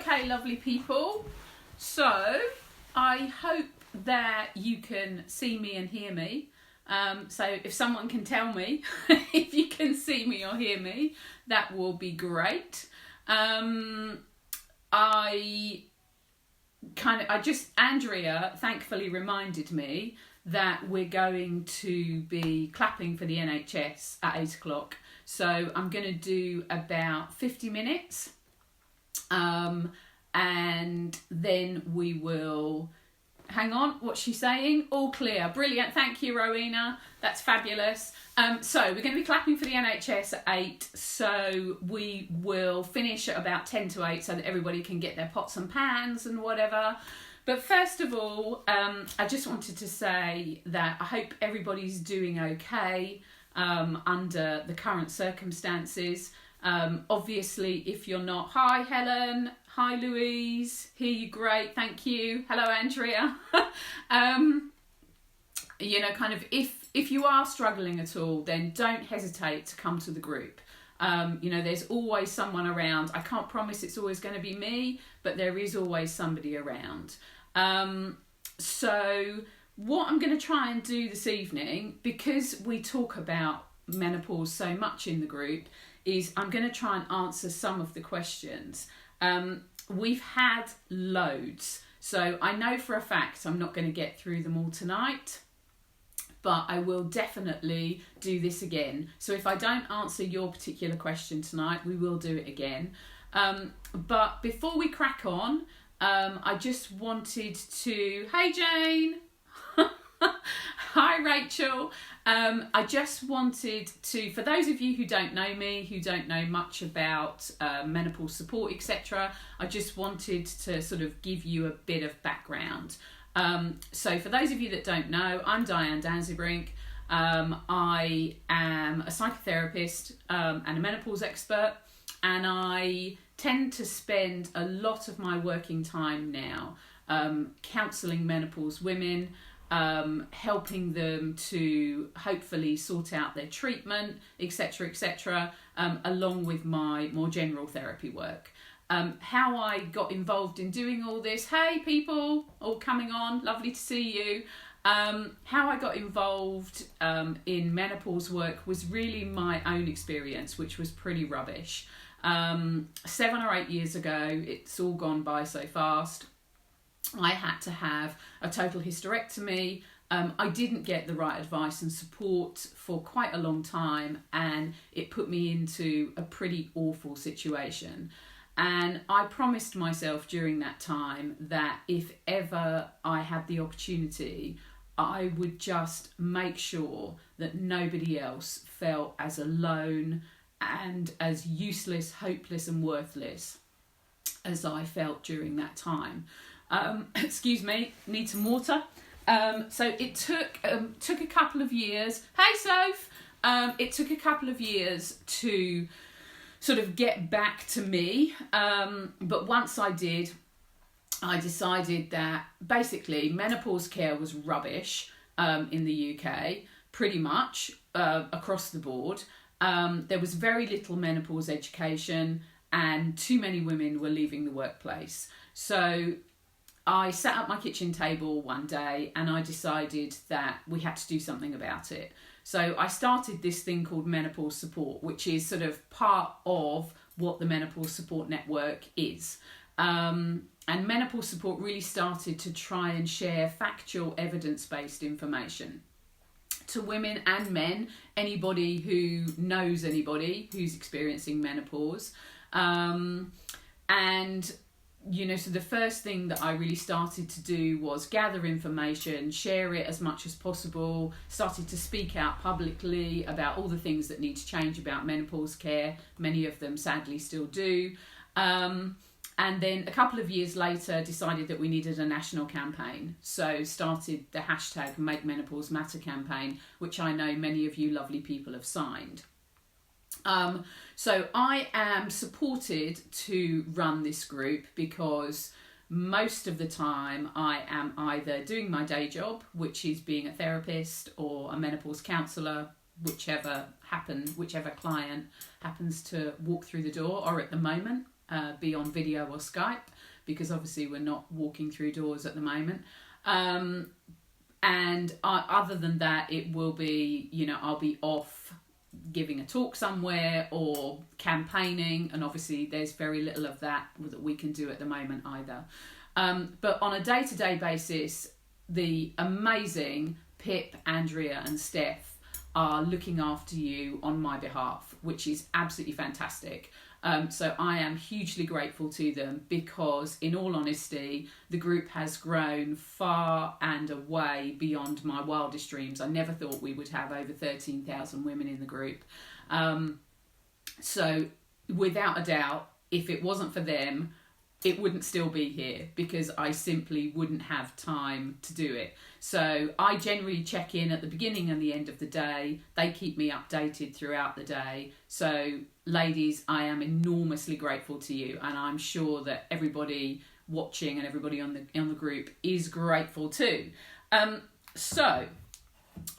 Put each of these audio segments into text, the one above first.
Okay, lovely people. So I hope that you can see me and hear me. So if someone can tell me if you can see me or hear me, that will be great. Andrea thankfully reminded me that we're going to be clapping for the NHS at 8 o'clock. So I'm going to do about 50 minutes. And then we will... Hang on, what's she saying? All clear. Brilliant. Thank you, Rowena. That's fabulous. So we're going to be clapping for the NHS at 8. So we will finish at about 10 to 8 so that everybody can get their pots and pans and whatever. But first of all, I just wanted to say that I hope everybody's doing okay under the current circumstances. Obviously, if you're not... Hi, Helen. Hi, Louise. Hear you great. Thank you. Hello, Andrea. If you are struggling at all, then don't hesitate to come to the group. There's always someone around. I can't promise it's always going to be me, but there is always somebody around. So what I'm going to try and do this evening, because we talk about menopause so much in the group, is I'm going to try and answer some of the questions. We've had loads, so I know for a fact I'm not going to get through them all tonight, but I will definitely do this again. So if I don't answer your particular question tonight, we will do it again. But before we crack on, I just wanted to... Hey, Jane! Hi, Rachel. I just wanted to, for those of you who don't know me, who don't know much about menopause support, etc., I just wanted to sort of give you a bit of background. So for those of you that don't know, I'm Diane Danzebrink. I am a psychotherapist and a menopause expert, and I tend to spend a lot of my working time now counselling menopause women, helping them to hopefully sort out their treatment, etc., along with my more general therapy work. How I got involved in doing all this, hey people, all coming on, lovely to see you. How I got involved in menopause work was really my own experience, which was pretty rubbish. 7 or 8 years ago, it's all gone by so fast. I had to have a total hysterectomy. I didn't get the right advice and support for quite a long time, and it put me into a pretty awful situation. And I promised myself during that time that if ever I had the opportunity, I would just make sure that nobody else felt as alone and as useless, hopeless and worthless as I felt during that time. Excuse me, need some water. So it took a couple of years. Hey, Soph! It took a couple of years to sort of get back to me. But once I did, I decided that basically menopause care was rubbish in the UK, pretty much across the board. There was very little menopause education, and too many women were leaving the workplace. So I sat at my kitchen table one day and I decided that we had to do something about it. So I started this thing called Menopause Support, which is sort of part of what the Menopause Support Network is. And Menopause Support really started to try and share factual, evidence-based information to women and men, anybody who knows anybody who's experiencing menopause. So the first thing that I really started to do was gather information, share it as much as possible, started to speak out publicly about all the things that need to change about menopause care. Many of them sadly still do. And then a couple of years later decided that we needed a national campaign. So started the hashtag Make Menopause Matter campaign, which I know many of you lovely people have signed. So I am supported to run this group because most of the time I am either doing my day job, which is being a therapist or a menopause counsellor, whichever client happens to walk through the door, or at the moment be on video or Skype. because obviously we're not walking through doors at the moment. Other than that, it will be, I'll be off giving a talk somewhere or campaigning, and obviously there's very little of that we can do at the moment either. But on a day-to-day basis, the amazing Pip, Andrea and Steph are looking after you on my behalf, which is absolutely fantastic. So I am hugely grateful to them, because in all honesty, the group has grown far and away beyond my wildest dreams. I never thought we would have over 13,000 women in the group. So without a doubt, if it wasn't for them, it wouldn't still be here, because I simply wouldn't have time to do it. So I generally check in at the beginning and the end of the day. They keep me updated throughout the day. So ladies, I am enormously grateful to you, and I'm sure that everybody watching and everybody on the group is grateful too. So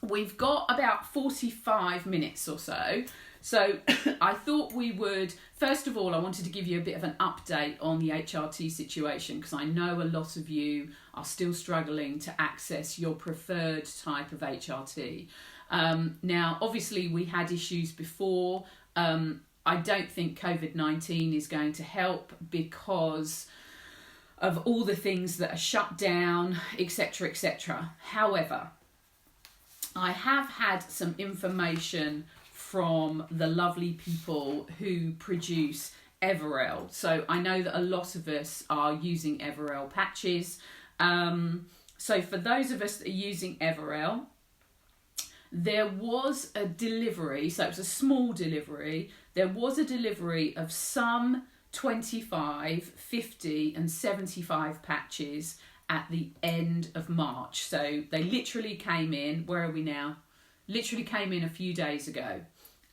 we've got about 45 minutes or so. So I thought we would, first of all, I wanted to give you a bit of an update on the HRT situation, because I know a lot of you are still struggling to access your preferred type of HRT. Now, obviously, we had issues before. I don't think COVID-19 is going to help because of all the things that are shut down, etc., etc. However, I have had some information from the lovely people who produce Everel. So I know that a lot of us are using Everel patches. So for those of us that are using Everel, there was a delivery, so it was a small delivery. There was a delivery of some 25, 50 and 75 patches at the end of March. So they literally came in, where are we now? Literally came in a few days ago.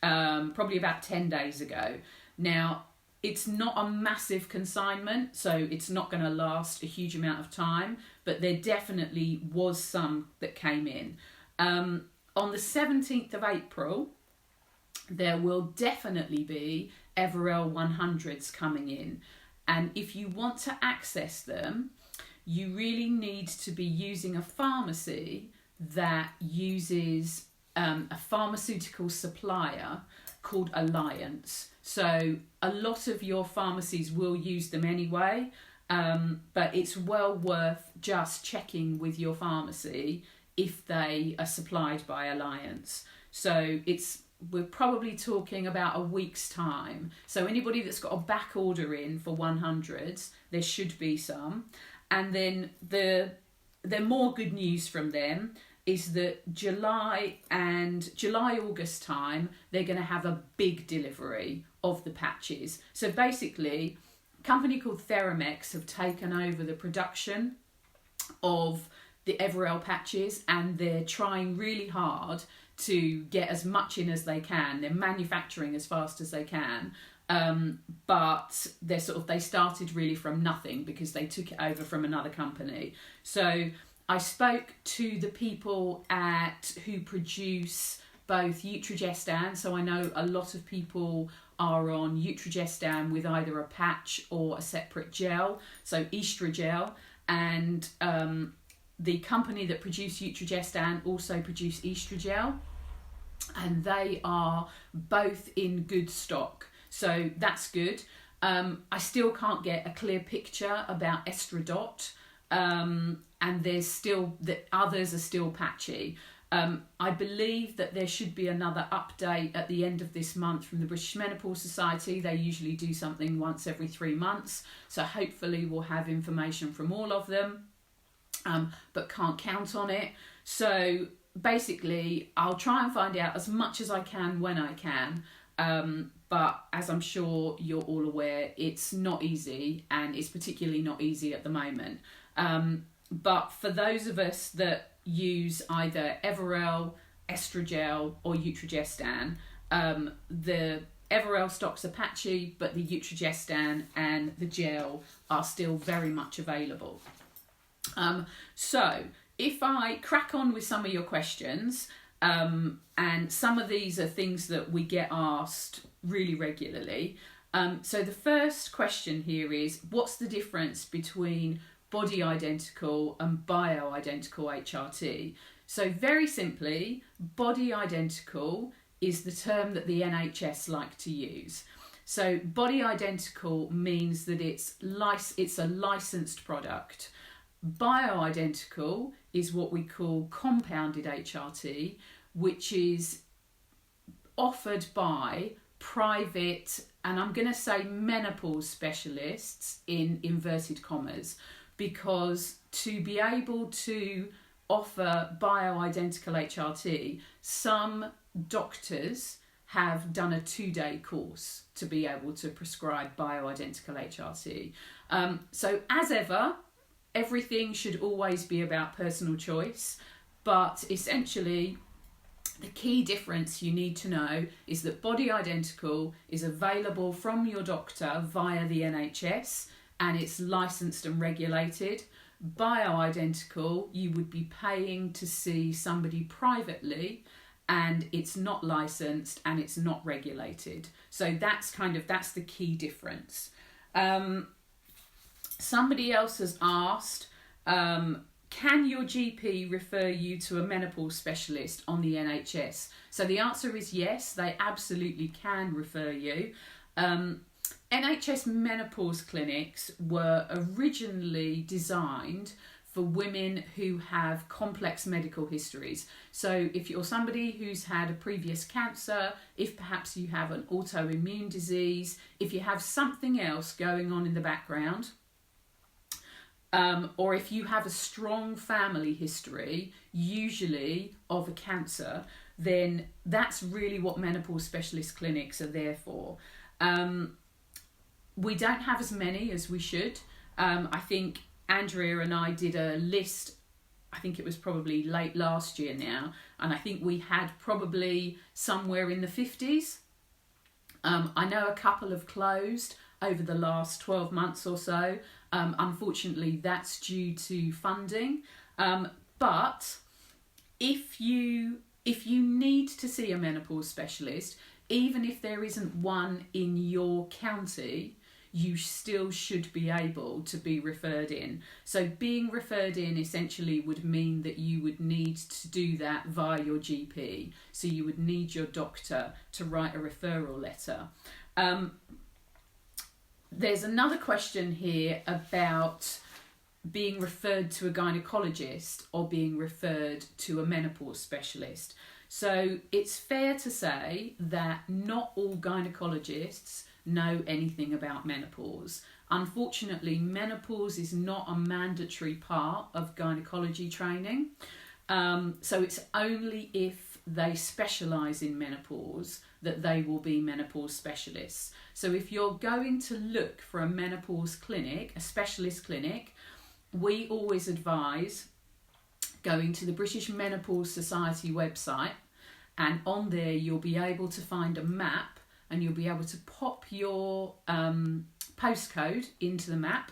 Probably about 10 days ago. Now, it's not a massive consignment, so it's not going to last a huge amount of time, but there definitely was some that came in. On the 17th of April, there will definitely be Everel 100s coming in. And if you want to access them, you really need to be using a pharmacy that uses a pharmaceutical supplier called Alliance. So a lot of your pharmacies will use them anyway, but it's well worth just checking with your pharmacy if they are supplied by Alliance. So we're probably talking about a week's time. So anybody that's got a back order in for 100s, there should be some. And then the more good news from them is that July, August time, they're going to have a big delivery of the patches. So basically, a company called Theramex have taken over the production of the Everel patches, and they're trying really hard to get as much in as they can. They're manufacturing as fast as they can. But they started really from nothing because they took it over from another company. So I spoke to the people who produce both Utrogestan, so I know a lot of people are on Utrogestan with either a patch or a separate gel, so Estrogel, and the company that produce Utrogestan also produce Estrogel, and they are both in good stock, so that's good. I still can't get a clear picture about Estradot, and there's still, the others are still patchy. I believe that there should be another update at the end of this month from the British Menopause Society. They usually do something once every 3 months, so hopefully we'll have information from all of them, but can't count on it. So basically, I'll try and find out as much as I can when I can, but as I'm sure you're all aware, it's not easy, and it's particularly not easy at the moment. But for those of us that use either Everel, Estrogel or Utrogestan, the Everel stocks are patchy, but the Utrogestan and the gel are still very much available. So if I crack on with some of your questions, and some of these are things that we get asked really regularly, So the first question here is, what's the difference between body identical and bioidentical HRT? So very simply, body identical is the term that the NHS like to use. So body identical means that it's a licensed product. Bioidentical is what we call compounded HRT, which is offered by private, and I'm going to say menopause specialists in inverted commas, because to be able to offer bioidentical HRT, some doctors have done a 2-day course to be able to prescribe bioidentical HRT. So as ever, everything should always be about personal choice, but essentially the key difference you need to know is that body identical is available from your doctor via the NHS and it's licensed and regulated. Bioidentical, you would be paying to see somebody privately and it's not licensed and it's not regulated. So that's the key difference. Somebody else has asked, can your GP refer you to a menopause specialist on the NHS? So the answer is yes, they absolutely can refer you. NHS menopause clinics were originally designed for women who have complex medical histories. So if you're somebody who's had a previous cancer, if perhaps you have an autoimmune disease, if you have something else going on in the background, or if you have a strong family history, usually of a cancer, then that's really what menopause specialist clinics are there for. We don't have as many as we should. I think Andrea and I did a list, I think it was probably late last year now, and I think we had probably somewhere in the 50s. I know a couple have closed over the last 12 months or so. Unfortunately, that's due to funding. But if you need to see a menopause specialist, even if there isn't one in your county, you still should be able to be referred in. So being referred in essentially would mean that you would need to do that via your GP. So you would need your doctor to write a referral letter. There's another question here about being referred to a gynecologist or being referred to a menopause specialist. So it's fair to say that not all gynecologists know anything about menopause. Unfortunately, menopause is not a mandatory part of gynecology training. So it's only if they specialise in menopause that they will be menopause specialists. So if you're going to look for a menopause clinic, a specialist clinic, we always advise going to the British Menopause Society website, and on there you'll be able to find a map and you'll be able to pop your postcode into the map,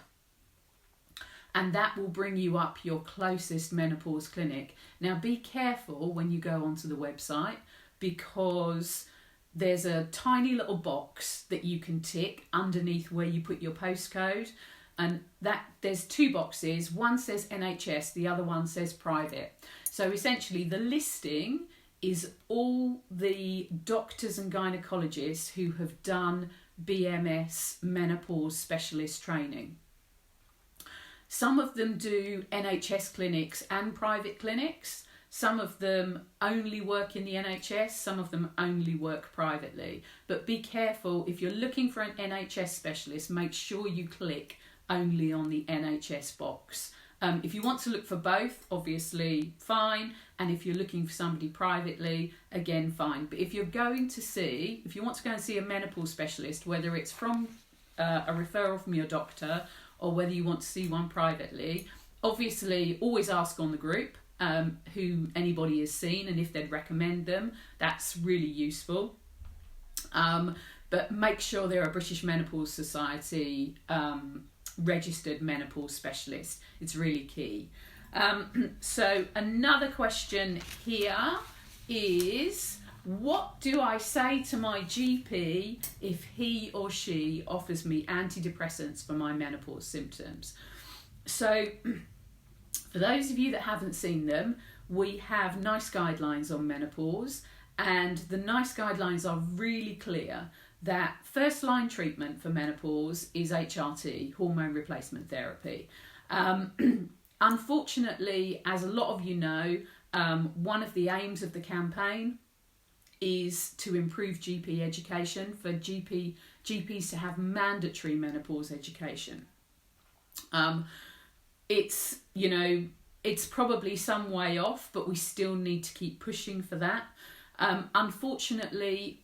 and that will bring you up your closest menopause clinic. Now be careful when you go onto the website, because there's a tiny little box that you can tick underneath where you put your postcode, and that there's 2 boxes. One says NHS, the other one says private. So essentially the listing is all the doctors and gynecologists who have done BMS menopause specialist training. Some of them do NHS clinics and private clinics. Some of them only work in the NHS, some of them only work privately. But be careful, if you're looking for an NHS specialist, make sure you click only on the NHS box. If you want to look for both, obviously fine. And if you're looking for somebody privately, again, fine. But if you want to go and see a menopause specialist, whether it's from a referral from your doctor or whether you want to see one privately, obviously always ask on the group who anybody has seen and if they'd recommend them. That's really useful. But make sure they're a British Menopause Society registered menopause specialist. It's really key. So another question here is, What do I say to my GP if he or she offers me antidepressants for my menopause symptoms? So, for those of you that haven't seen them, we have NICE guidelines on menopause, and the NICE guidelines are really clear that first line treatment for menopause is HRT, hormone replacement therapy. Unfortunately, as a lot of you know, one of the aims of the campaign is to improve GP education, for GPs to have mandatory menopause education. It's probably some way off, but we still need to keep pushing for that. Unfortunately,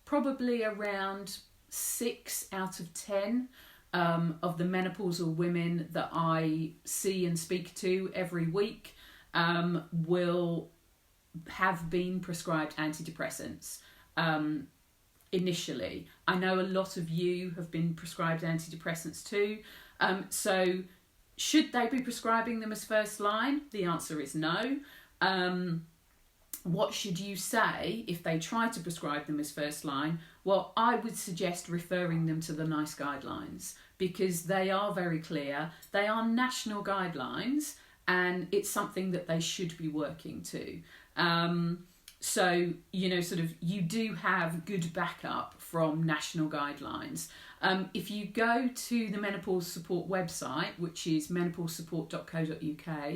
probably around 6 out of 10 of the menopausal women that I see and speak to every week will have been prescribed antidepressants initially. I know a lot of you have been prescribed antidepressants too. So should they be prescribing them as first line? The answer is no. What should you say if they try to prescribe them as first line? Well, I would suggest referring them to the NICE guidelines, because they are very clear. They are national guidelines, and it's something that they should be working to. So, you do have good backup from national guidelines. If you go to the Menopause Support website, which is menopausesupport.co.uk,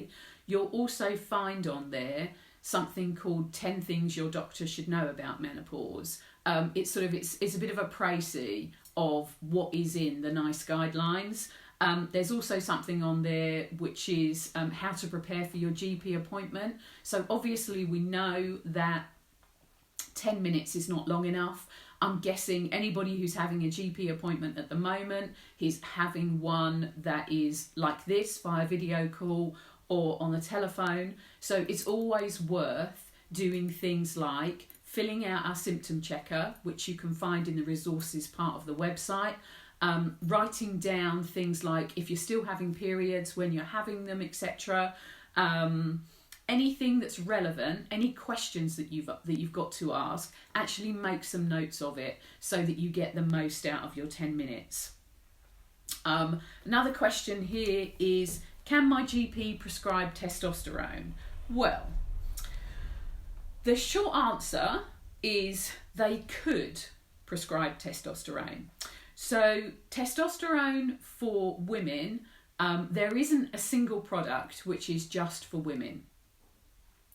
you'll also find on there something called 10 Things Your Doctor Should Know About Menopause. It's a bit of a précis of what is in the NICE guidelines. There's also something on there which is how to prepare for your GP appointment. So obviously we know that 10 minutes is not long enough. I'm guessing anybody who's having a GP appointment at the moment is having one that is like this, via video call or on the telephone. So it's always worth doing things like filling out our symptom checker, which you can find in the resources part of the website. Writing down things like if you're still having periods, when you're having them, etc. Anything that's relevant, any questions that you've got to ask, actually make some notes of it so that you get the most out of your 10 minutes. Another question here is, can my GP prescribe testosterone? Well, the short answer is they could prescribe testosterone. So testosterone for women, there isn't a single product which is just for women.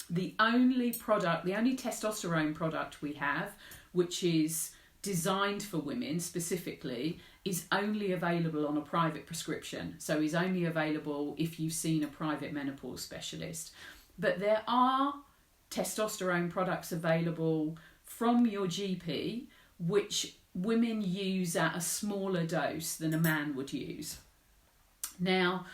The only testosterone product we have, which is designed for women specifically, is only available on a private prescription. So is only available if you've seen a private menopause specialist. But there are testosterone products available from your GP, which women use at a smaller dose than a man would use. Now,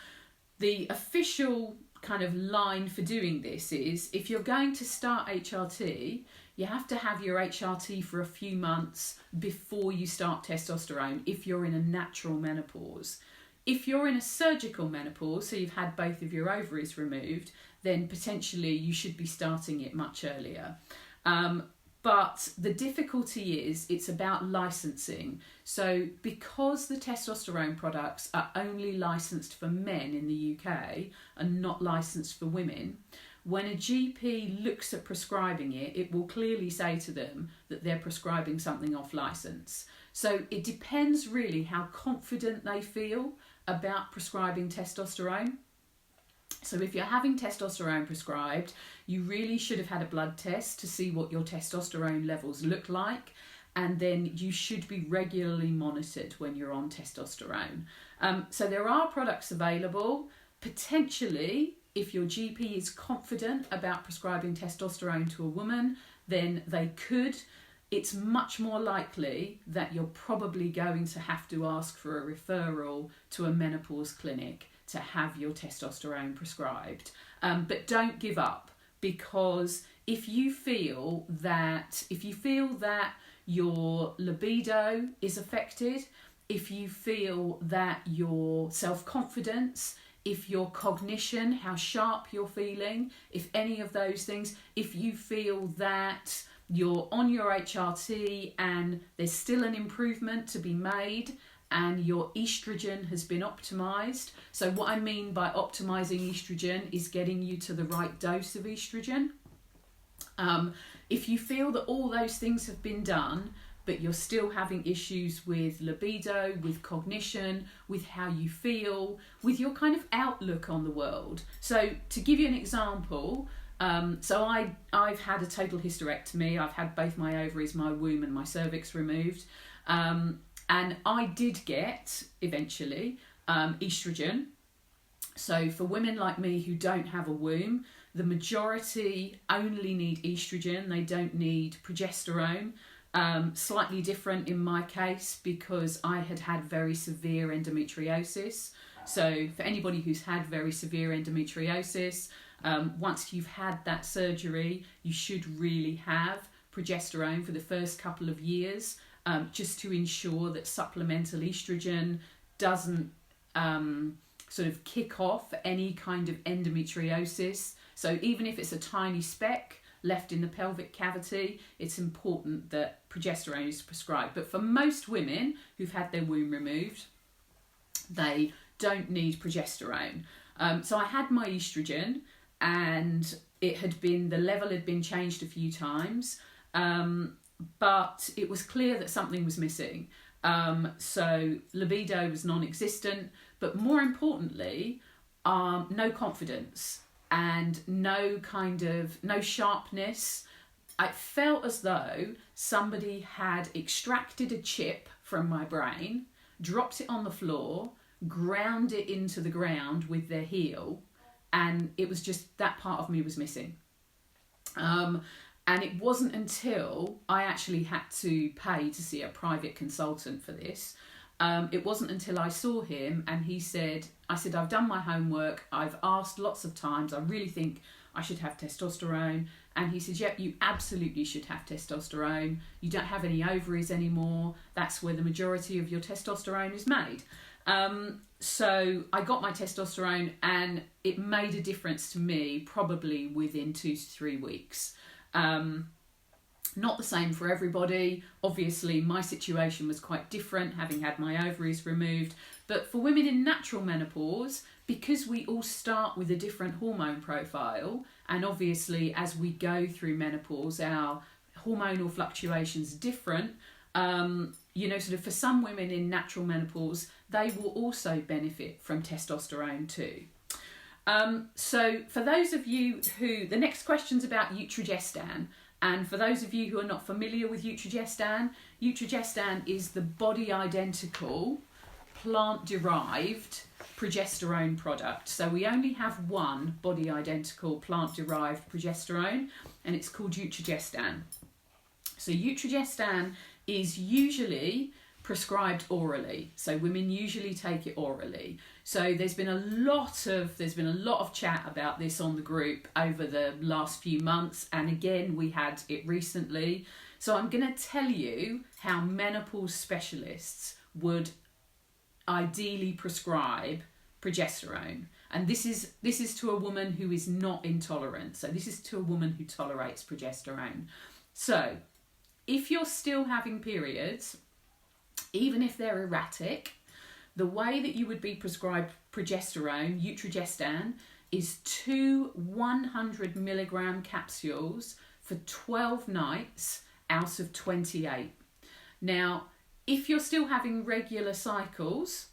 the official kind of line for doing this is, if you're going to start HRT, you have to have your HRT for a few months before you start testosterone if you're in a natural menopause. If you're in a surgical menopause, so you've had both of your ovaries removed, then potentially you should be starting it much earlier. But the difficulty is it's about licensing. So because the testosterone products are only licensed for men in the UK and not licensed for women, when a GP looks at prescribing it, it will clearly say to them that they're prescribing something off license. So it depends really how confident they feel about prescribing testosterone. So if you're having testosterone prescribed, you really should have had a blood test to see what your testosterone levels look like, and then you should be regularly monitored when you're on testosterone. So there are products available. Potentially, if your GP is confident about prescribing testosterone to a woman, then they could. It's much more likely that you're probably going to have to ask for a referral to a menopause clinic to have your testosterone prescribed. But don't give up, because if you feel that your libido is affected, if you feel that your self-confidence if your cognition, how sharp you're feeling, if any of those things, if you feel that you're on your HRT and there's still an improvement to be made and your estrogen has been optimized. So what I mean by optimizing estrogen is getting you to the right dose of estrogen. If you feel that all those things have been done, but you're still having issues with libido, with cognition, with how you feel, with your kind of outlook on the world. So to give you an example, I've had a total hysterectomy. I've had both my ovaries, my womb and my cervix removed. And I did get, eventually, estrogen. So for women like me who don't have a womb, the majority only need estrogen. They don't need progesterone. Slightly different in my case because I had very severe endometriosis. So for anybody who's had very severe endometriosis, once you've had that surgery, you should really have progesterone for the first couple of years, just to ensure that supplemental estrogen doesn't sort of kick off any kind of endometriosis. So even if it's a tiny speck left in the pelvic cavity, it's important that progesterone is prescribed. But for most women who've had their womb removed, they don't need progesterone. So I had my estrogen and the level had been changed a few times, but it was clear that something was missing. So libido was non-existent, but more importantly, no confidence and no sharpness. I felt as though somebody had extracted a chip from my brain, dropped it on the floor, ground it into the ground with their heel, and it was just that part of me was missing. And it wasn't until I actually had to pay to see a private consultant for this. It wasn't until I saw him and I said, I've done my homework. I've asked lots of times. I really think I should have testosterone. And he said, yep, you absolutely should have testosterone. You don't have any ovaries anymore. That's where the majority of your testosterone is made. So I got my testosterone and it made a difference to me probably within 2 to 3 weeks. Not the same for everybody. Obviously, my situation was quite different, having had my ovaries removed. But for women in natural menopause, because we all start with a different hormone profile, and obviously as we go through menopause, our hormonal fluctuations are different. Sort of for some women in natural menopause, they will also benefit from testosterone too. So for those of you the next question's about Utrogestan. And for those of you who are not familiar with Utrogestan is the body identical plant-derived progesterone product. So we only have one body identical plant-derived progesterone, and it's called Utrogestan. So Utrogestan is usually prescribed orally. So women usually take it orally. So there's been a lot of chat about this on the group over the last few months, and again we had it recently. So I'm going to tell you how menopause specialists would ideally prescribe progesterone, and this is to a woman who is not intolerant. So this is to a woman who tolerates progesterone. So if you're still having periods, even if they're erratic, the way that you would be prescribed progesterone, Utrogestan, is 2 100 milligram capsules for 12 nights out of 28. Now, if you're still having regular cycles,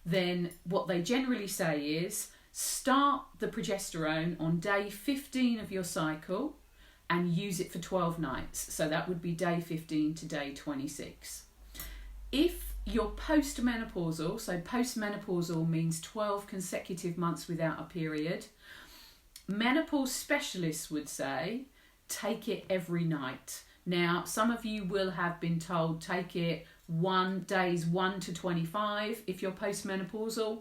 then what they generally say is start the progesterone on day 15 of your cycle and use it for 12 nights. So that would be day 15 to day 26. If you're postmenopausal, so postmenopausal means 12 consecutive months without a period, menopause specialists would say take it every night. Now, some of you will have been told take it days 1 to 25 if you're postmenopausal.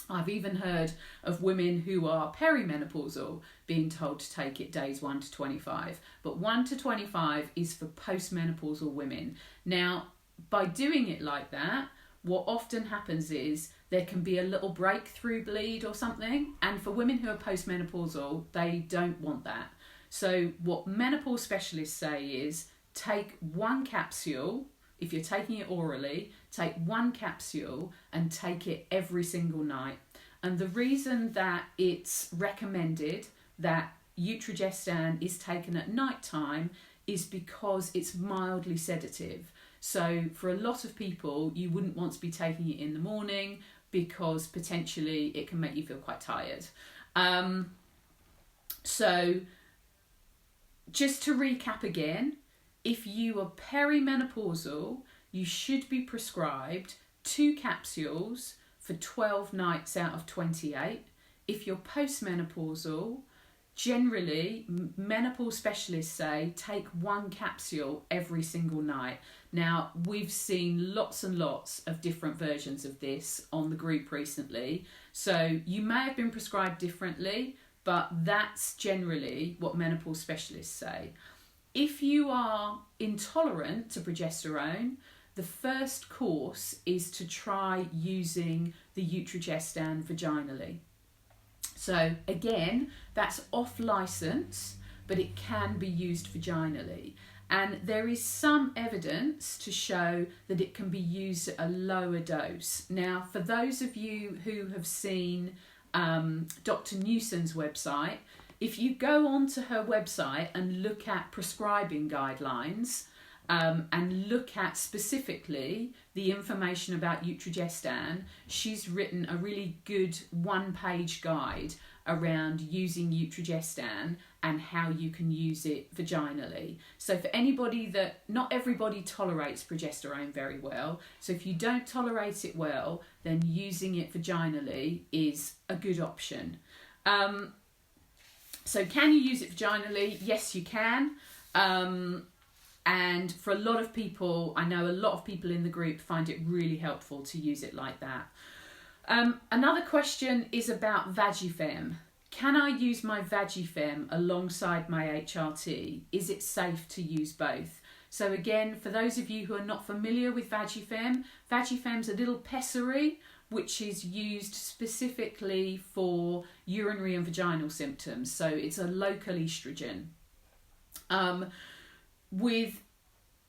I've even heard of women who are perimenopausal being told to take it days 1 to 25. But 1 to 25 is for postmenopausal women. Now, by doing it like that, what often happens is there can be a little breakthrough bleed or something, and for women who are postmenopausal, they don't want that. So what menopause specialists say is take one capsule. If you're taking it orally, take one capsule and take it every single night. And the reason that it's recommended that Utrogestan is taken at night time is because it's mildly sedative. So for a lot of people, you wouldn't want to be taking it in the morning because potentially it can make you feel quite tired. So just to recap again, if you are perimenopausal, you should be prescribed 2 capsules for 12 nights out of 28. If you're postmenopausal, generally, menopause specialists say take 1 capsule every single night. Now, we've seen lots and lots of different versions of this on the group recently, so you may have been prescribed differently, but that's generally what menopause specialists say. If you are intolerant to progesterone, the first course is to try using the Utrogestan vaginally. So again, that's off license, but it can be used vaginally. And there is some evidence to show that it can be used at a lower dose. Now, for those of you who have seen Dr. Newson's website, if you go onto her website and look at prescribing guidelines, and look at specifically the information about Utrogestan, she's written a really good 1-page guide around using Utrogestan and how you can use it vaginally. So for anybody that, not everybody tolerates progesterone very well, so if you don't tolerate it well, then using it vaginally is a good option. So can you use it vaginally? Yes, you can. And for a lot of people, I know a lot of people in the group find it really helpful to use it like that. Another question is about Vagifem. Can I use my Vagifem alongside my HRT? Is it safe to use both? So again, for those of you who are not familiar with Vagifem, Vagifem's a little pessary which is used specifically for urinary and vaginal symptoms. So it's a local estrogen. With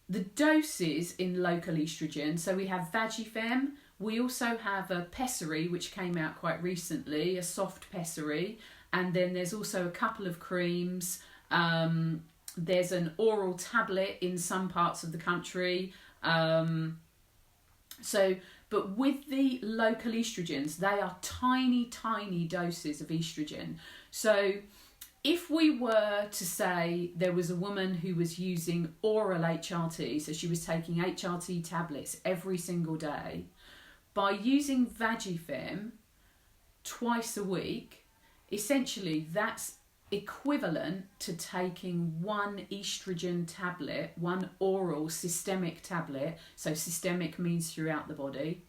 the doses in local estrogen, so we have Vagifem, we also have a pessary which came out quite recently, a soft pessary, and then there's also a couple of creams. There's an oral tablet in some parts of the country. But with the local estrogens, they are tiny, tiny doses of estrogen. So if we were to say there was a woman who was using oral HRT, so she was taking HRT tablets every single day, by using Vagifem twice a week, essentially that's equivalent to taking 1 estrogen tablet, 1 oral systemic tablet, so systemic means throughout the body,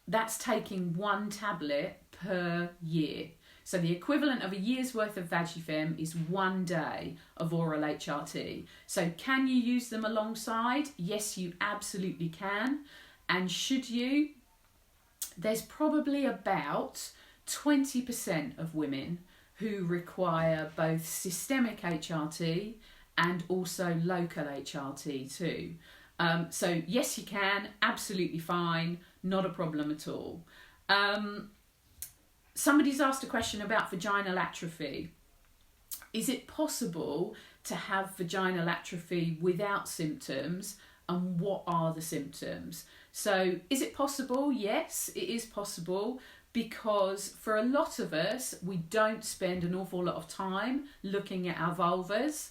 that's taking 1 tablet per year. So the equivalent of a year's worth of Vagifem is 1 day of oral HRT. So can you use them alongside? Yes, you absolutely can. And should you? There's probably about 20% of women who require both systemic HRT and also local HRT too. So yes, you can, absolutely fine, not a problem at all. Somebody's asked a question about vaginal atrophy. Is it possible to have vaginal atrophy without symptoms, and what are the symptoms? So is it possible? Yes, it is possible, because for a lot of us, we don't spend an awful lot of time looking at our vulvas.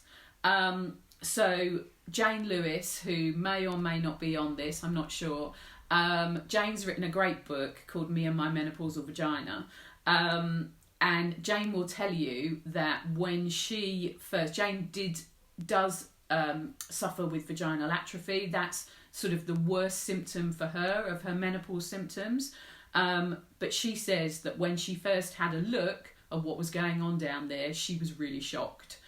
So Jane Lewis, who may or may not be on this, I'm not sure, Jane's written a great book called Me and My Menopausal Vagina. And Jane will tell you that when she first, Jane does suffer with vaginal atrophy. That's sort of the worst symptom for her of her menopause symptoms. But she says that when she first had a look at what was going on down there, she was really shocked.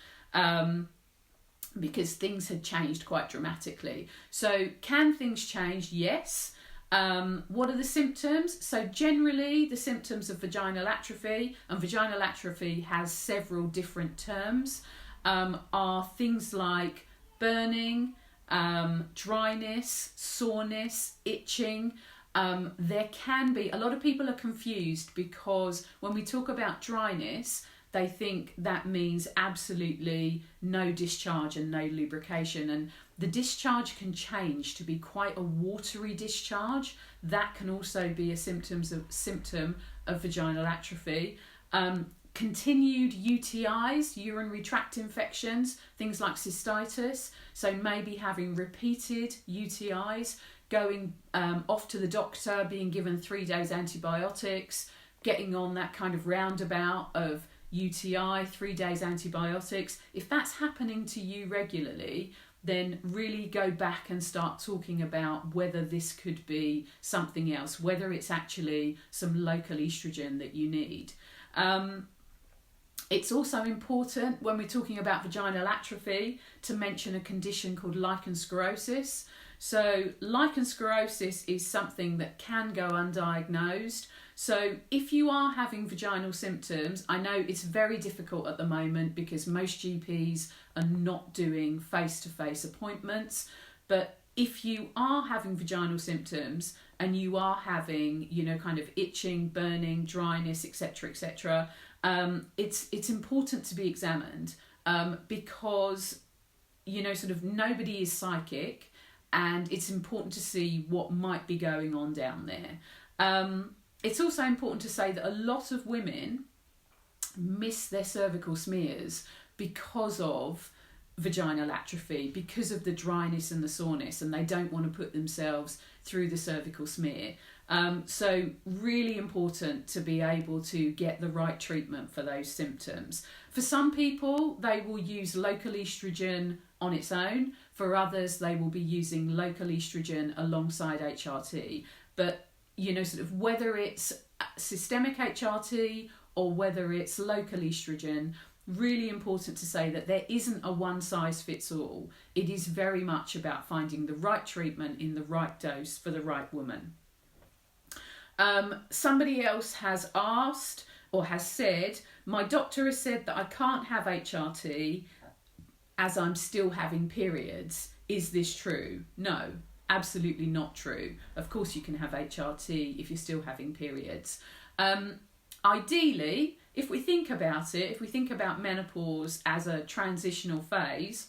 Because things had changed quite dramatically. So can things change? Yes. What are the symptoms? So generally the symptoms of vaginal atrophy, and vaginal atrophy has several different terms, are things like burning, dryness, soreness, itching. There can be, a lot of people are confused because when we talk about dryness, they think that means absolutely no discharge and no lubrication. And the discharge can change to be quite a watery discharge. That can also be a symptom of vaginal atrophy. Continued UTIs, urinary tract infections, things like cystitis. So maybe having repeated UTIs, going off to the doctor, being given 3 days antibiotics, getting on that kind of roundabout of UTI, 3 days antibiotics. If that's happening to you regularly, then really go back and start talking about whether this could be something else, whether it's actually some local estrogen that you need. It's also important when we're talking about vaginal atrophy to mention a condition called lichen sclerosis. So lichen sclerosis is something that can go undiagnosed. So if you are having vaginal symptoms, I know it's very difficult at the moment because most GPs are not doing face-to-face appointments, but if you are having vaginal symptoms and you are having, kind of itching, burning, dryness, etc., it's important to be examined because, sort of nobody is psychic, and it's important to see what might be going on down there. It's also important to say that a lot of women miss their cervical smears because of vaginal atrophy, because of the dryness and the soreness, and they don't want to put themselves through the cervical smear. So really important to be able to get the right treatment for those symptoms. For some people, they will use local estrogen on its own. For others, they will be using local estrogen alongside HRT. But, sort of whether it's systemic HRT or whether it's local estrogen, really important to say that there isn't a one size fits all. It is very much about finding the right treatment in the right dose for the right woman. Somebody else has asked or has said, my doctor has said that I can't have HRT as I'm still having periods. Is this true? No, absolutely not true. Of course you can have HRT if you're still having periods. Ideally, if we think about it, if we think about menopause as a transitional phase,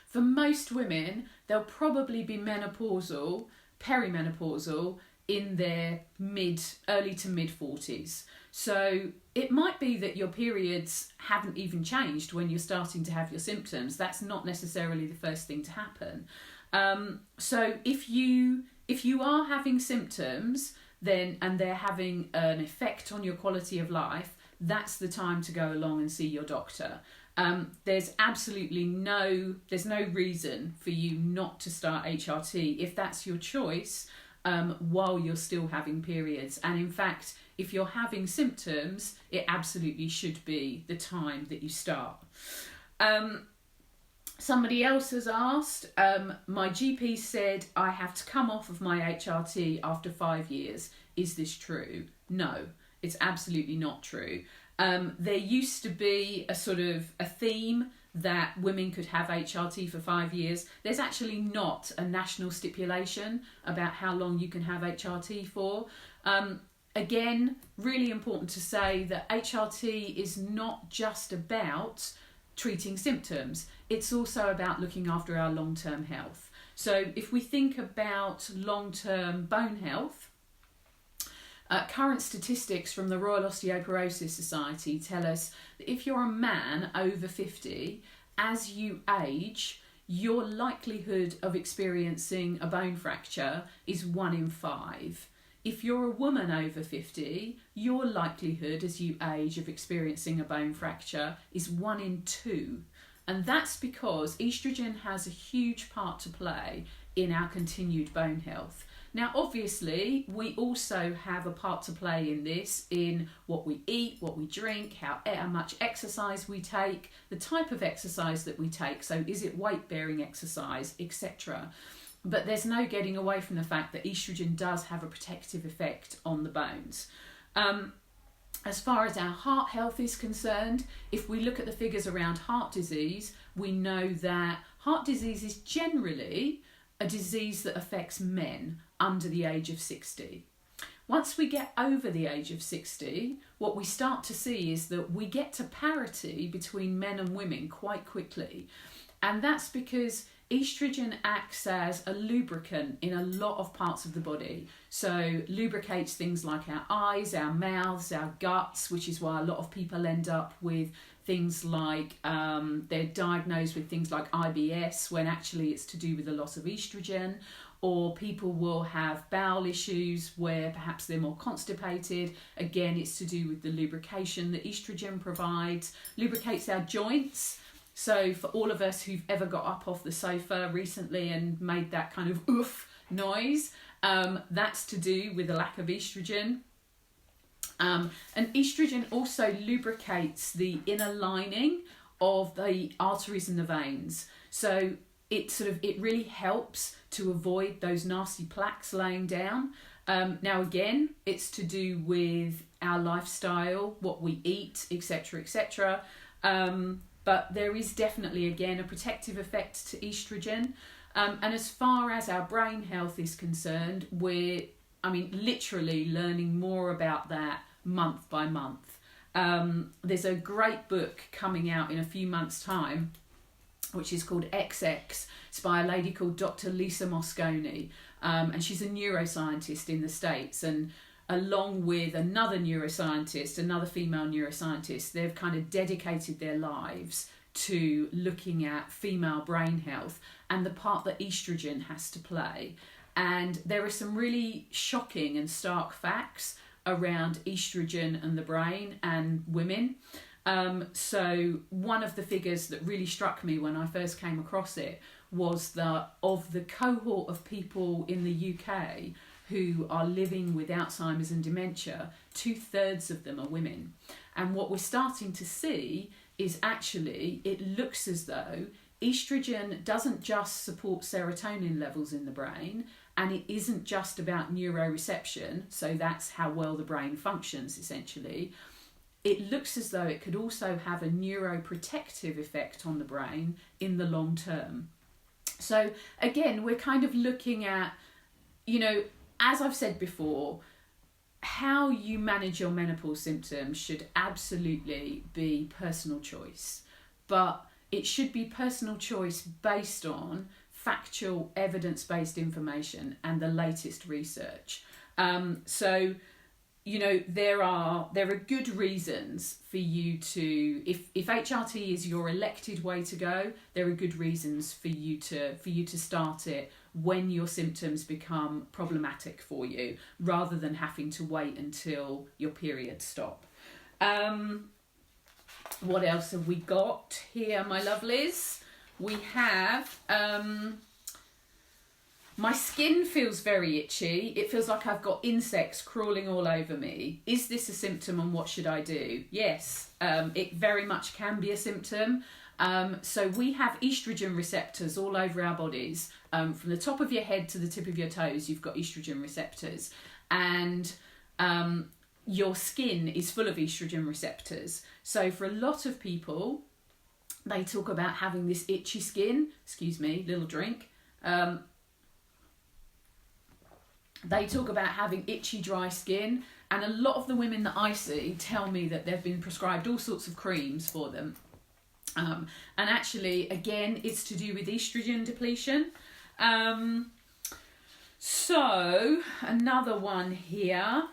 for most women, they'll probably be menopausal, perimenopausal, in their early to mid 40s. So it might be that your periods haven't even changed when you're starting to have your symptoms. That's not necessarily the first thing to happen. So if you are having symptoms and they're having an effect on your quality of life, that's the time to go along and see your doctor. There's absolutely no reason for you not to start HRT if that's your choice. While you're still having periods. And in fact, if you're having symptoms, it absolutely should be the time that you start. Somebody else has asked, my GP said I have to come off of my HRT after 5 years. Is this true? No, it's absolutely not true. There used to be a sort of a theme that women could have HRT for 5 years. There's actually not a national stipulation about how long you can have HRT for. Again, really important to say that HRT is not just about treating symptoms. It's also about looking after our long-term health. So if we think about long-term bone health, current statistics from the Royal Osteoporosis Society tell us that if you're a man over 50, as you age, your likelihood of experiencing a bone fracture is 1 in 5. If you're a woman over 50, your likelihood as you age of experiencing a bone fracture is 1 in 2. And that's because estrogen has a huge part to play in our continued bone health. Now, obviously, we also have a part to play in this, in what we eat, what we drink, how much exercise we take, the type of exercise that we take. So is it weight-bearing exercise, etc. But there's no getting away from the fact that estrogen does have a protective effect on the bones. As far as our heart health is concerned, if we look at the figures around heart disease, we know that heart disease is generally a disease that affects men under the age of 60. Once we get over the age of 60, what we start to see is that we get to parity between men and women quite quickly. And that's because estrogen acts as a lubricant in a lot of parts of the body. So lubricates things like our eyes, our mouths, our guts, which is why a lot of people end up with things like they're diagnosed with things like IBS when actually it's to do with a loss of estrogen. Or people will have bowel issues where perhaps they're more constipated. Again, it's to do with the lubrication that estrogen provides. Lubricates our joints. So for all of us who've ever got up off the sofa recently and made that kind of oof noise, that's to do with a lack of estrogen. And estrogen also lubricates the inner lining of the arteries and the veins. So it really helps to avoid those nasty plaques laying down. Now again, it's to do with our lifestyle, what we eat, etc., etc. But there is definitely, again, a protective effect to estrogen. And as far as our brain health is concerned, we're literally learning more about that month by month. There's a great book coming out in a few months' time, which is called XX. It's by a lady called Dr. Lisa Mosconi. And she's a neuroscientist in the States. And along with another neuroscientist, another female neuroscientist, they've kind of dedicated their lives to looking at female brain health and the part that estrogen has to play. And there are some really shocking and stark facts around estrogen and the brain and women. So one of the figures that really struck me when I first came across it was that of the cohort of people in the UK who are living with Alzheimer's and dementia, 2/3 of them are women. And what we're starting to see is actually it looks as though estrogen doesn't just support serotonin levels in the brain, and it isn't just about neuroreception, so that's how well the brain functions essentially. It looks as though it could also have a neuroprotective effect on the brain in the long term. So again, we're kind of looking at, as I've said before, how you manage your menopause symptoms should absolutely be personal choice. But it should be personal choice based on factual, evidence-based information and the latest research. There are good reasons for you to, if HRT is your elected way to go, there are good reasons for you to start it when your symptoms become problematic for you, rather than having to wait until your periods stop. What else have we got here, my lovelies? We have my skin feels very itchy. It feels like I've got insects crawling all over me. Is this a symptom, and what should I do? Yes, it very much can be a symptom. So we have estrogen receptors all over our bodies. From the top of your head to the tip of your toes, you've got estrogen receptors. And your skin is full of estrogen receptors. So for a lot of people, they talk about having this itchy skin. Excuse me, little drink. They talk about having itchy, dry skin, and a lot of the women that I see tell me that they've been prescribed all sorts of creams for them. And actually, again, it's to do with estrogen depletion. So, another one here.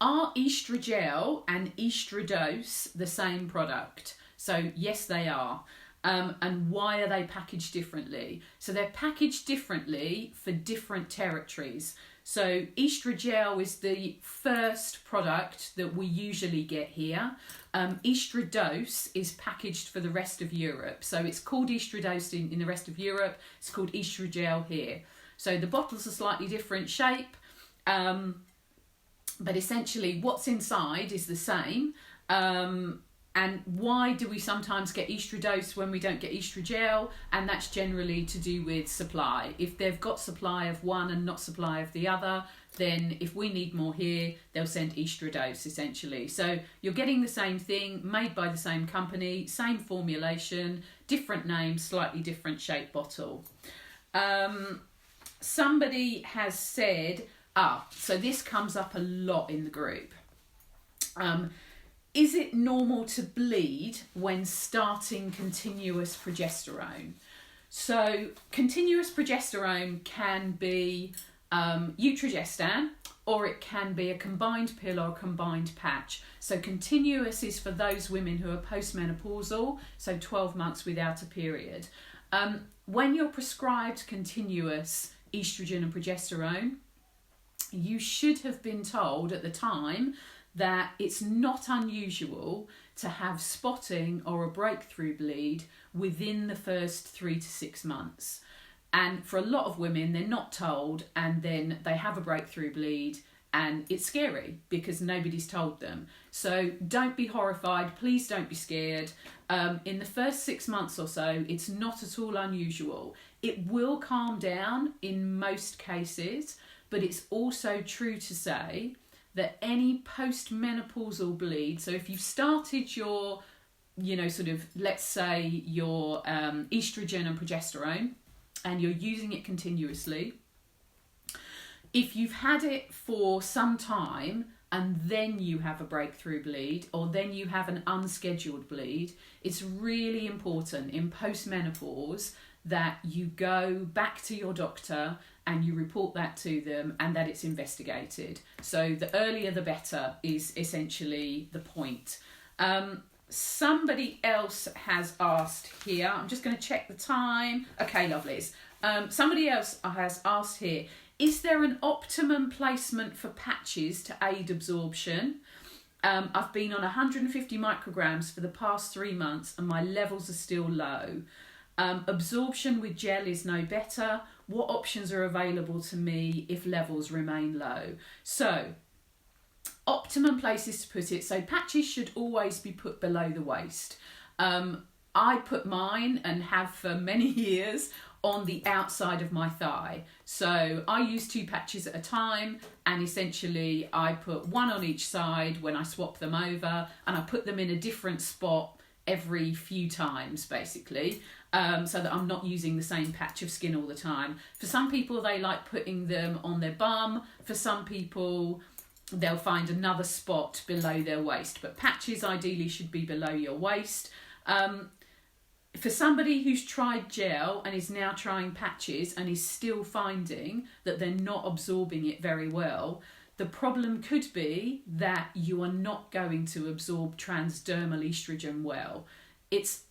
Are estrogel and estradiol the same product? So, yes, they are. And why are they packaged differently? So they're packaged differently for different territories. So estrogel is the first product that we usually get here. Estradiol is packaged for the rest of Europe. So it's called estradiol in the rest of Europe. It's called estrogel here. So the bottles are slightly different shape. But essentially what's inside is the same. And why do we sometimes get estradiol when we don't get estrogel? And that's generally to do with supply. If they've got supply of one and not supply of the other, then if we need more here, they'll send estradiol essentially. So you're getting the same thing, made by the same company, same formulation, different name, slightly different shaped bottle. Somebody has said, so this comes up a lot in the group. Is it normal to bleed when starting continuous progesterone? So continuous progesterone can be Utrogestan, or it can be a combined pill or a combined patch. So continuous is for those women who are postmenopausal, so 12 months without a period. When you're prescribed continuous estrogen and progesterone, you should have been told at the time that it's not unusual to have spotting or a breakthrough bleed within the first 3 to 6 months. And for a lot of women, they're not told, and then they have a breakthrough bleed, and it's scary because nobody's told them. So don't be horrified, please don't be scared. In the first 6 months or so, it's not at all unusual. It will calm down in most cases, but it's also true to say that any postmenopausal bleed, so if you've started your, let's say your estrogen and progesterone, and you're using it continuously, if you've had it for some time and then you have a breakthrough bleed, or then you have an unscheduled bleed, it's really important in postmenopause that you go back to your doctor and you report that to them and that it's investigated. So the earlier the better is essentially the point. Somebody else has asked here, I'm just going to check the time. Okay, lovelies. Somebody else has asked here, is there an optimum placement for patches to aid absorption? I've been on 150 micrograms for the past 3 months and my levels are still low. Absorption with gel is no better. What options are available to me if levels remain low? So, optimum places to put it. So patches should always be put below the waist. I put mine, and have for many years, on the outside of my thigh. So I use 2 patches at a time, and essentially I put one on each side when I swap them over, and I put them in a different spot every few times basically, so that I'm not using the same patch of skin all the time. For some people, they like putting them on their bum. For some people, they'll find another spot below their waist, but patches ideally should be below your waist. For somebody who's tried gel and is now trying patches and is still finding that they're not absorbing it very well, the problem could be that you are not going to absorb transdermal estrogen well. It's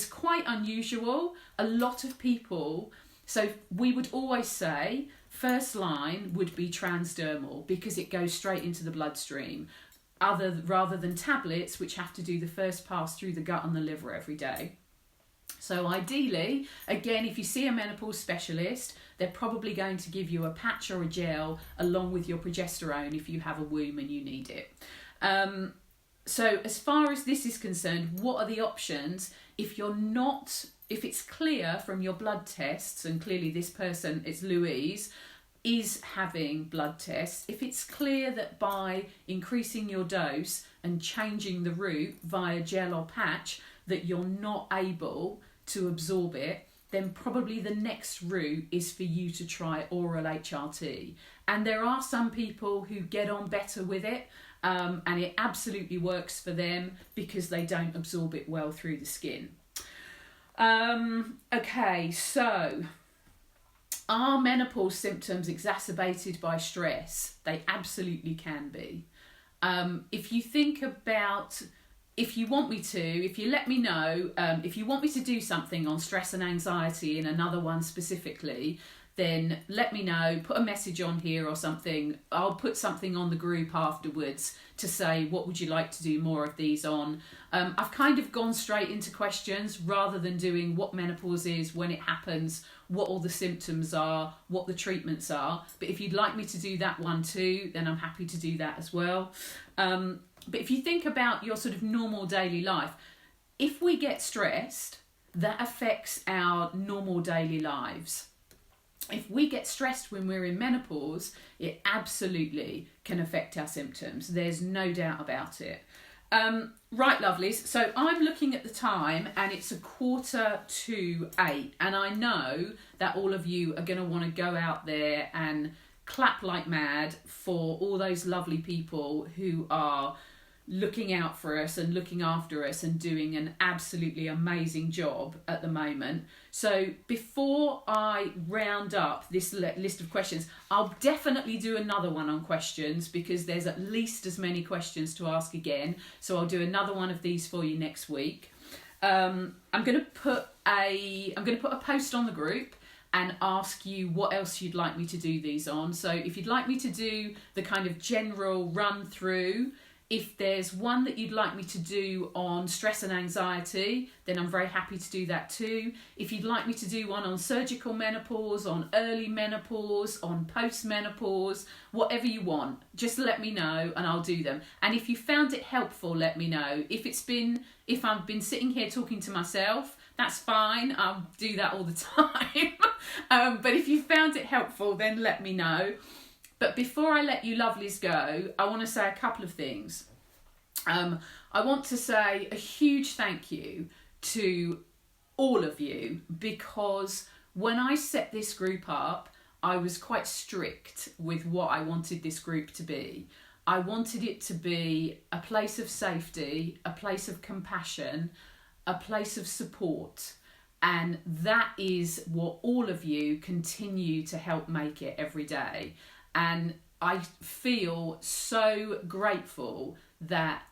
quite unusual. A lot of people, so we would always say first line would be transdermal because it goes straight into the bloodstream, rather than tablets which have to do the first pass through the gut and the liver every day. So ideally, again, if you see a menopause specialist, they're probably going to give you a patch or a gel along with your progesterone if you have a womb and you need it. So as far as this is concerned, what are the options? If it's clear from your blood tests, and clearly this person, it's Louise, is having blood tests, if it's clear that by increasing your dose and changing the route via gel or patch that you're not able to absorb it, then probably the next route is for you to try oral HRT. And there are some people who get on better with it, and it absolutely works for them because they don't absorb it well through the skin. Okay, so are menopause symptoms exacerbated by stress? They absolutely can be. If you think about, if you want me to, if you let me know, if you want me to do something on stress and anxiety in another one specifically, then let me know, put a message on here or something. I'll put something on the group afterwards to say, what would you like to do more of these on? I've kind of gone straight into questions rather than doing what menopause is, when it happens, what all the symptoms are, what the treatments are. But if you'd like me to do that one too, then I'm happy to do that as well. But if you think about your sort of normal daily life, if we get stressed, that affects our normal daily lives. If we get stressed when we're in menopause, it absolutely can affect our symptoms. There's no doubt about it. Right, lovelies. So I'm looking at the time and it's 7:45, and I know that all of you are going to want to go out there and clap like mad for all those lovely people who are looking out for us and looking after us and doing an absolutely amazing job at the moment. So before I round up this list of questions, I'll definitely do another one on questions, because there's at least as many questions to ask again. So I'll do another one of these for you next week. I'm going to put a post on the group and ask you what else you'd like me to do these on. So if you'd like me to do the kind of general run through, if there's one that you'd like me to do on stress and anxiety, then I'm very happy to do that too. If you'd like me to do one on surgical menopause, on early menopause, on post-menopause, whatever you want, just let me know and I'll do them. And if you found it helpful, let me know. If I've been sitting here talking to myself, that's fine. I'll do that all the time. But if you found it helpful, then let me know. But before I let you lovelies go, I want to say a couple of things. I want to say a huge thank you to all of you, because when I set this group up, I was quite strict with what I wanted this group to be. I wanted it to be a place of safety, a place of compassion, a place of support. And that is what all of you continue to help make it every day. And I feel so grateful that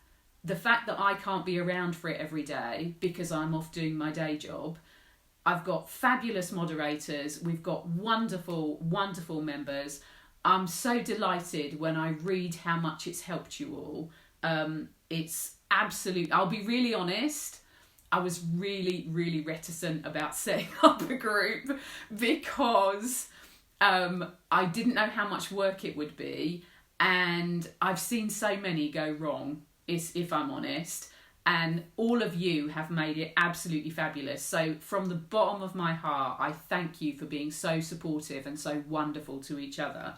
the fact that I can't be around for it every day because I'm off doing my day job, I've got fabulous moderators, we've got wonderful, wonderful members. I'm so delighted when I read how much it's helped you all. It's absolute. I'll be really honest, I was really, really reticent about setting up a group because I didn't know how much work it would be, and I've seen so many go wrong, if I'm honest, and all of you have made it absolutely fabulous. So from the bottom of my heart, I thank you for being so supportive and so wonderful to each other.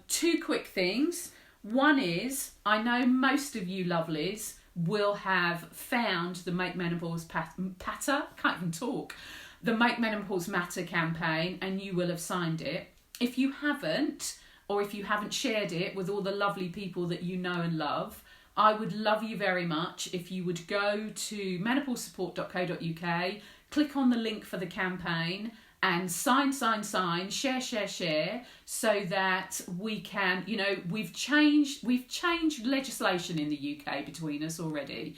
Two quick things. One is, I know most of you lovelies will have found the Make Menopause the Make Menopause Matter campaign, and you will have signed it. If you haven't, or if you haven't shared it with all the lovely people that you know and love, I would love you very much if you would go to menopausesupport.co.uk, click on the link for the campaign and sign, share, so that we can, we've changed legislation in the UK between us already.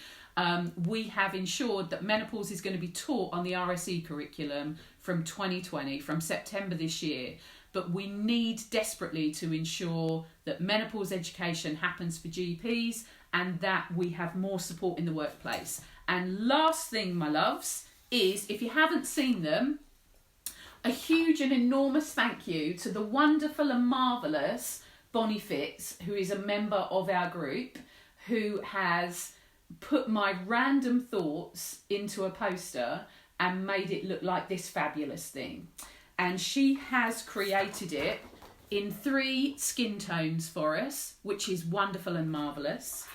We have ensured that menopause is going to be taught on the RSE curriculum from 2020, from September this year. But we need desperately to ensure that menopause education happens for GPs and that we have more support in the workplace. And last thing, my loves, is if you haven't seen them, a huge and enormous thank you to the wonderful and marvellous Bonnie Fitz, who is a member of our group, who has put my random thoughts into a poster and made it look like this fabulous thing. And she has created it in 3 skin tones for us, which is wonderful and marvellous.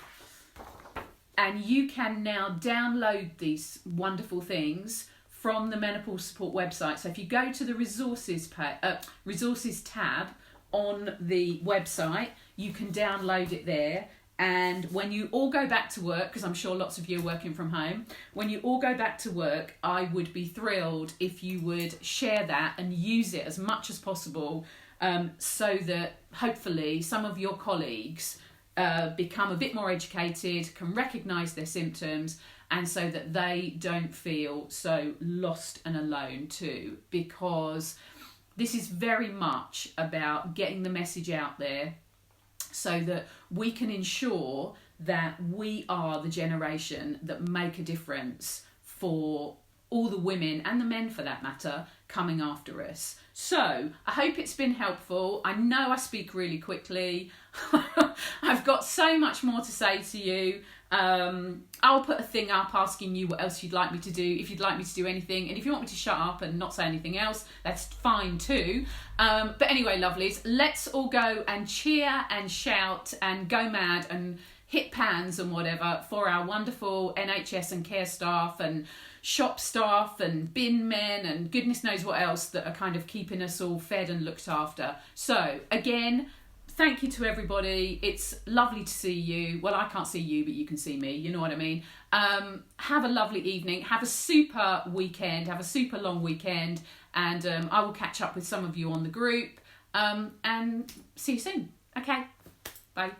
And you can now download these wonderful things from the Menopause Support website. So if you go to the resources tab on the website, you can download it there. And when you all go back to work, because I'm sure lots of you are working from home, when you all go back to work, I would be thrilled if you would share that and use it as much as possible, so that hopefully some of your colleagues become a bit more educated, can recognise their symptoms, and so that they don't feel so lost and alone too, because this is very much about getting the message out there so that we can ensure that we are the generation that make a difference for all the women and the men for that matter coming after us. So I hope it's been helpful. I know I speak really quickly. I've got so much more to say to you. I'll put a thing up asking you what else you'd like me to do, if you'd like me to do anything, and if you want me to shut up and not say anything else, that's fine too. But anyway, lovelies, let's all go and cheer and shout and go mad and hit pans and whatever for our wonderful NHS and care staff and shop staff and bin men and goodness knows what else that are kind of keeping us all fed and looked after. So again, thank you to everybody. It's lovely to see you. Well, I can't see you, but you can see me. You know what I mean? Have a lovely evening. Have a super weekend. Have a super long weekend. And I will catch up with some of you on the group. And see you soon. Okay. Bye.